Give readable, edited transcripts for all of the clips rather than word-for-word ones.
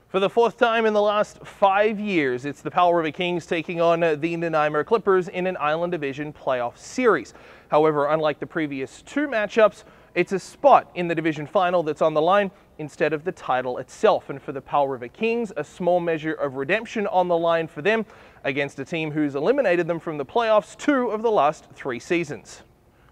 For the fourth time in the last 5 years, it's the Powell River Kings taking on the Nanaimo Clippers in an Island Division playoff series. However, unlike the previous two matchups, it's a spot in the division final that's on the line instead of the title itself. And for the Powell River Kings, a small measure of redemption on the line for them against a team who's eliminated them from the playoffs 2 of the last 3 seasons.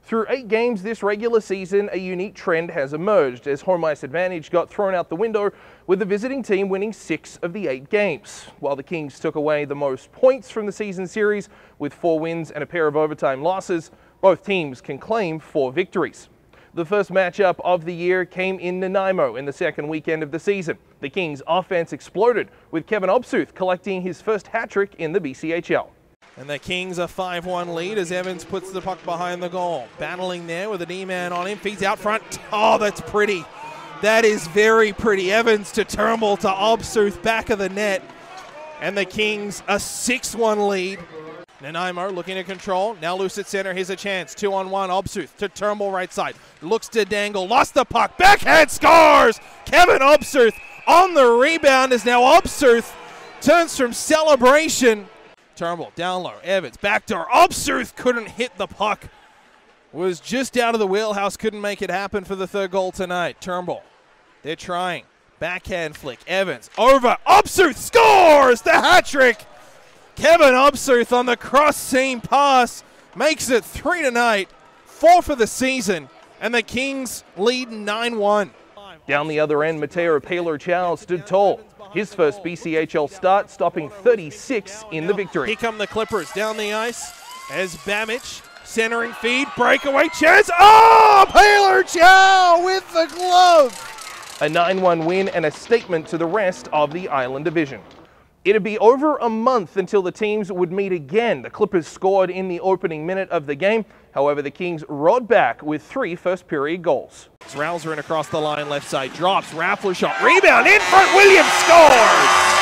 Through 8 games this regular season, a unique trend has emerged as home ice advantage got thrown out the window, with the visiting team winning 6 of the 8 games. While the Kings took away the most points from the season series with 4 wins and a pair of overtime losses, both teams can claim 4 victories. The first matchup of the year came in Nanaimo in the second weekend of the season. The Kings' offense exploded, with Kevin Obsuth collecting his first hat-trick in the BCHL. And the Kings a 5-1 lead as Evans puts the puck behind the goal. Battling there with an E-man on him. Feeds out front. Oh, that's pretty. That is very pretty. Evans to Turnbull to Obsuth, back of the net. And the Kings a 6-1 lead. Nanaimo looking to control. Now loose at center. Here's a chance. 2-on-1. Obsuth to Turnbull right side. Looks to dangle. Lost the puck. Backhand scores! Kevin Obsuth on the rebound as now Obsuth turns from celebration. Turnbull down low. Evans backdoor. Obsuth couldn't hit the puck. Was just out of the wheelhouse. Couldn't make it happen for the third goal tonight. Turnbull. They're trying. Backhand flick. Evans over. Obsuth scores the hat trick. Kevin Obsuth on the cross seam pass makes it 3 tonight. 4 for the season. And the Kings lead 9-1. Down the other end, Mateo Paylor-Chow stood tall. His first BCHL start, stopping 36 in the victory. Here come the Clippers down the ice as Bamich centering feed, breakaway chance. Oh, Paylor-Chow with the glove. A 9-1 win and a statement to the rest of the Island Division. It'd be over a month until the teams would meet again. The Clippers scored in the opening minute of the game. However, the Kings rode back with 3 first-period goals. Rawnsley in across the line, left side, drops, Raffler shot, rebound, in front, Williams scores!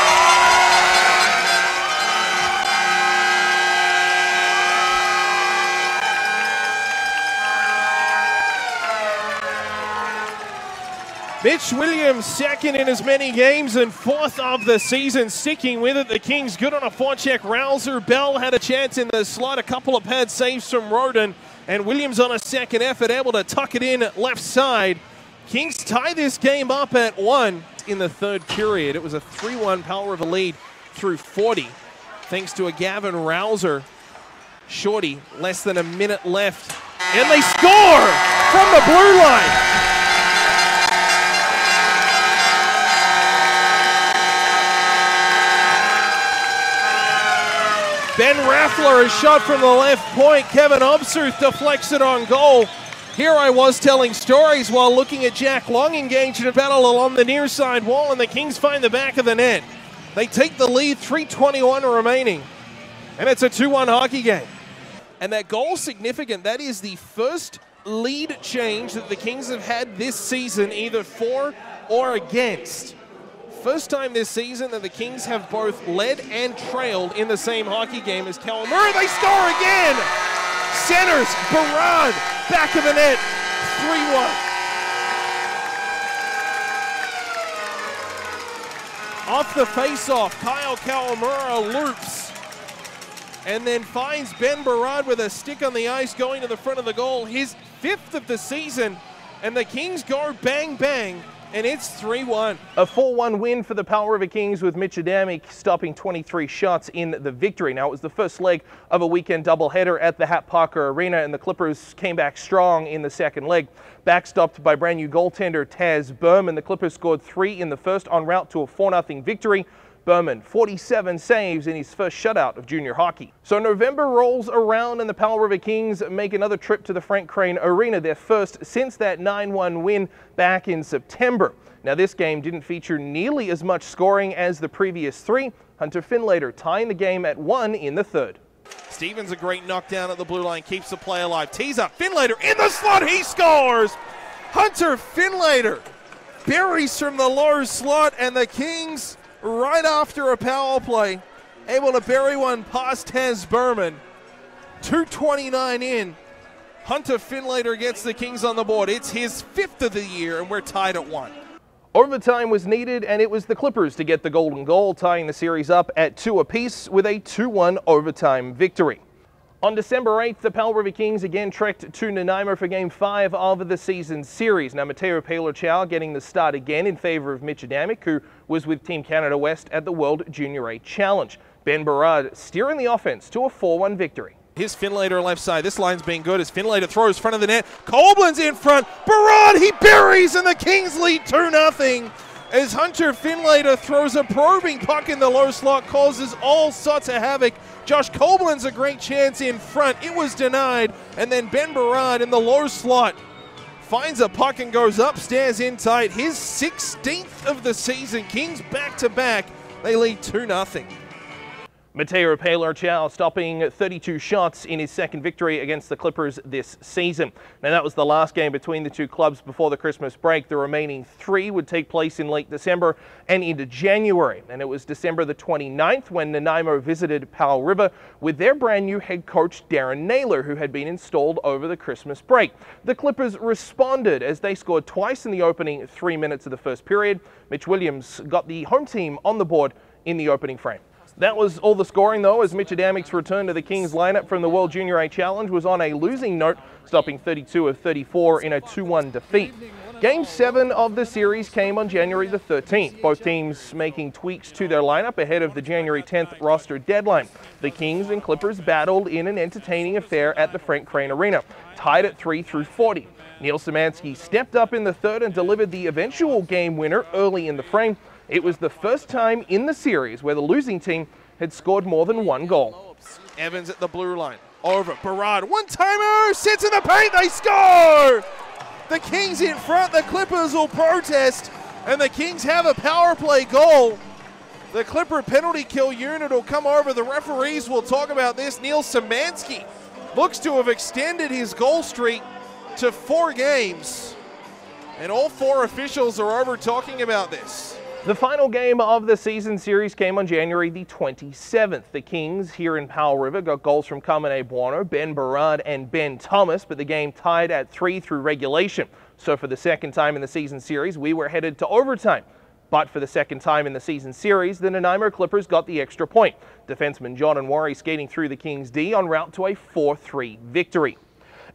Mitch Williams, second in as many games and 4th of the season, sticking with it. The Kings good on a forecheck. Raulzer, Bell had a chance in the slot, a couple of pad saves from Roden, and Williams on a second effort, able to tuck it in left side. Kings tie this game up at 1 in the third period. It was a 3-1 Powell River lead through 40, thanks to a Gavin Raulzer shorty, less than a minute left, and they score from the blue line. Ben Raffler is shot from the left point. Kevin Obsuth deflects it on goal. Here I was telling stories while looking at Jack Long engaged in a battle along the near side wall, and the Kings find the back of the net. They take the lead, 3:21 remaining, and it's a 2-1 hockey game. And that goal significant. That is the first lead change that the Kings have had this season, either for or against. First time this season that the Kings have both led and trailed in the same hockey game as Kawamura. They score again! Centers, Barad, back of the net, 3-1. Off the face-off, Kyle Kawamura loops and then finds Ben Barad with a stick on the ice going to the front of the goal. His 5th of the season, and the Kings go bang-bang. And it's 3-1. A 4-1 win for the Powell River Kings, with Mitch Adamic stopping 23 shots in the victory. Now, it was the first leg of a weekend doubleheader at the Hat Parker Arena, and the Clippers came back strong in the second leg. Backstopped by brand new goaltender Taz Berman, the Clippers scored 3 in the first en route to a 4-0 victory. Berman, 47 saves in his first shutout of junior hockey. So November rolls around and the Powell River Kings make another trip to the Frank Crane Arena, their first since that 9-1 win back in September. Now, this game didn't feature nearly as much scoring as the previous 3. Hunter Finlater tying the game at 1 in the third. Stevens a great knockdown at the blue line, keeps the play alive. Tees up, Finlater in the slot, he scores! Hunter Finlater buries from the low slot, and the Kings, right after a power play, able to bury one past Taz Berman. 2:29 in. Hunter Finlater gets the Kings on the board. It's his 5th of the year, and we're tied at 1. Overtime was needed, and it was the Clippers to get the golden goal, tying the series up at 2 apiece with a 2-1 overtime victory. On December 8th, the Powell River Kings again trekked to Nanaimo for Game 5 of the season series. Now, Mateo Powell getting the start again in favour of Mitch Adamic, who was with Team Canada West at the World Junior A Challenge. Ben Barad steering the offense to a 4-1 victory. Here's Finlater left side. This line's been good as Finlater throws front of the net. Colblin's in front. Barad, he buries, and the Kings lead 2-0. As Hunter Finlater throws a probing puck in the low slot, causes all sorts of havoc. Josh Colblin's a great chance in front. It was denied. And then Ben Barad in the low slot finds a puck and goes upstairs in tight. His 16th of the season. Kings back-to-back. They lead 2-0. Mateo Powell stopping 32 shots in his second victory against the Clippers this season. Now, that was the last game between the two clubs before the Christmas break. The remaining 3 would take place in late December and into January. And it was December the 29th when Nanaimo visited Powell River with their brand new head coach Darren Naylor, who had been installed over the Christmas break. The Clippers responded as they scored twice in the opening 3 minutes of the first period. Mitch Williams got the home team on the board in the opening frame. That was all the scoring, though, as Mitch Adamic's return to the Kings lineup from the World Junior A Challenge was on a losing note, stopping 32 of 34 in a 2-1 defeat. Game 7 of the series came on January the 13th, both teams making tweaks to their lineup ahead of the January 10th roster deadline. The Kings and Clippers battled in an entertaining affair at the Frank Crane Arena, tied at 3 through 40. Neil Szymanski stepped up in the third and delivered the eventual game winner early in the frame. It was the first time in the series where the losing team had scored more than 1 goal. Evans at the blue line. Over. Barad. One-timer. Sits in the paint. They score! The Kings in front. The Clippers will protest. And the Kings have a power play goal. The Clipper penalty kill unit will come over. The referees will talk about this. Neil Szymanski looks to have extended his goal streak to 4 games. And all 4 officials are over talking about this. The final game of the season series came on January the 27th. The Kings here in Powell River got goals from Kamene Buono, Ben Barad, and Ben Thomas, but the game tied at 3 through regulation. So for the second time in the season series, we were headed to overtime. But for the second time in the season series, the Nanaimo Clippers got the extra point. Defenseman John Nwari skating through the Kings D en route to a 4-3 victory.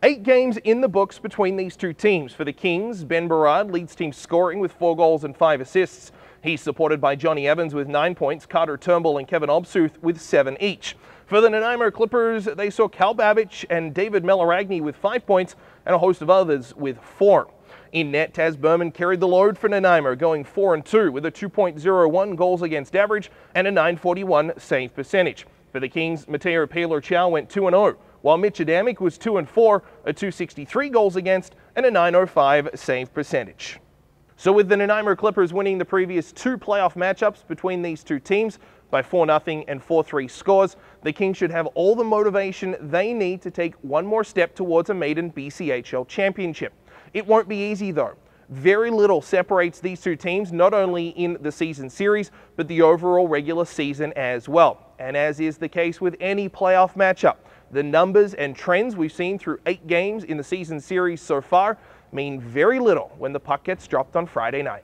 8 games in the books between these two teams. For the Kings, Ben Barad leads team scoring with 4 goals and 5 assists. He's supported by Johnny Evans with 9 points, Carter Turnbull and Kevin Obsuth with 7 each. For the Nanaimo Clippers, they saw Cal Babich and David Melaragni with 5 points and a host of others with 4. In net, Taz Berman carried the load for Nanaimo, going 4-2 with a 2.01 goals against average and a 941 save percentage. For the Kings, Mateo Powell went 2-0, while Mitch Adamic was 2-4, a 263 goals against and a 905 save percentage. So with the Nanaimo Clippers winning the previous 2 playoff matchups between these two teams by 4-0 and 4-3 scores, the Kings should have all the motivation they need to take one more step towards a maiden BCHL championship. It won't be easy though. Very little separates these two teams, not only in the season series, but the overall regular season as well. And as is the case with any playoff matchup, the numbers and trends we've seen through 8 games in the season series so far mean very little when the puck gets dropped on Friday night.